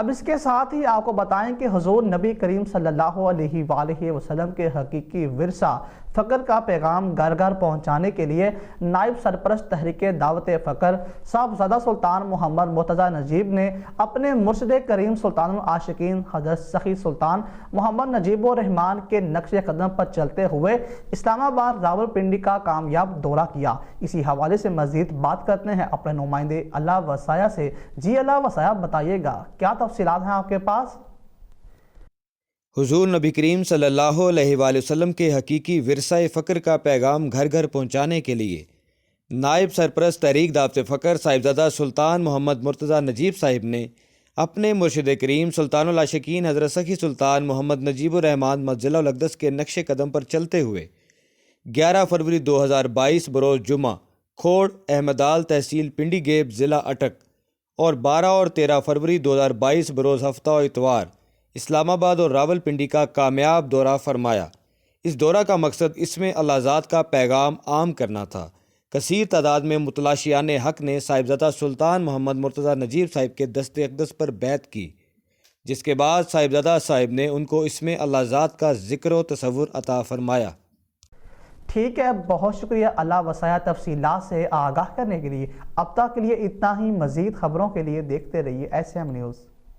اب اس کے ساتھ ہی آپ کو بتائیں کہ حضور نبی کریم صلی اللہ علیہ وآلہ وسلم کے حقیقی ورثہ فقر کا پیغام گھر گھر پہنچانے کے لیے نائب سرپرست تحریک دعوت فقر صاحبزادہ سلطان محمد مرتضیٰ نجیب نے اپنے مرشد کریم سلطان العاشقین حضرت سخی سلطان محمد نجیب الرحمن کے نقش قدم پر چلتے ہوئے اسلام آباد راولپنڈی کا کامیاب دورہ کیا۔ اسی حوالے سے مزید بات کرتے ہیں اپنے نمائندے اللہ وسایہ سے۔ جی اللہ وسایہ، بتائیے گا کیا تفصیلات ہیں آپ کے پاس؟ حضور نبی کریم صلی اللہ علیہ وآلہ وسلم کے حقیقی ورثہ فقر کا پیغام گھر گھر پہنچانے کے لیے نائب سرپرست تحریک دعوت فقر صاحبزادہ سلطان محمد مرتضیٰ نجیب صاحب نے اپنے مرشد کریم سلطان العاشقین حضرت سخی سلطان محمد نجیب الرحمن مسجد الاقدس کے نقش قدم پر چلتے ہوئے 11 فروری 2022 بروز جمعہ کھوڑ احمدآل تحصیل پنڈی گیب ضلع اٹک اور 12 اور 13 فروری 2022 بروز ہفتہ و اتوار اسلام آباد اور راولپنڈی کا کامیاب دورہ فرمایا۔ اس دورہ کا مقصد اسم اللہ ذات کا پیغام عام کرنا تھا۔ کثیر تعداد میں متلاشیان حق نے صاحبزادہ سلطان محمد مرتضیٰ نجیب صاحب کے دست اقدس پر بیعت کی، جس کے بعد صاحبزادہ صاحب نے ان کو اسم اللہ ذات کا ذکر و تصور عطا فرمایا۔ ٹھیک ہے، بہت شکریہ اللہ وسایہ تفصیلات سے آگاہ کرنے کے لیے۔ اب تک کے لیے اتنا ہی، مزید خبروں کے لیے دیکھتے رہیے ایس ایم نیوز۔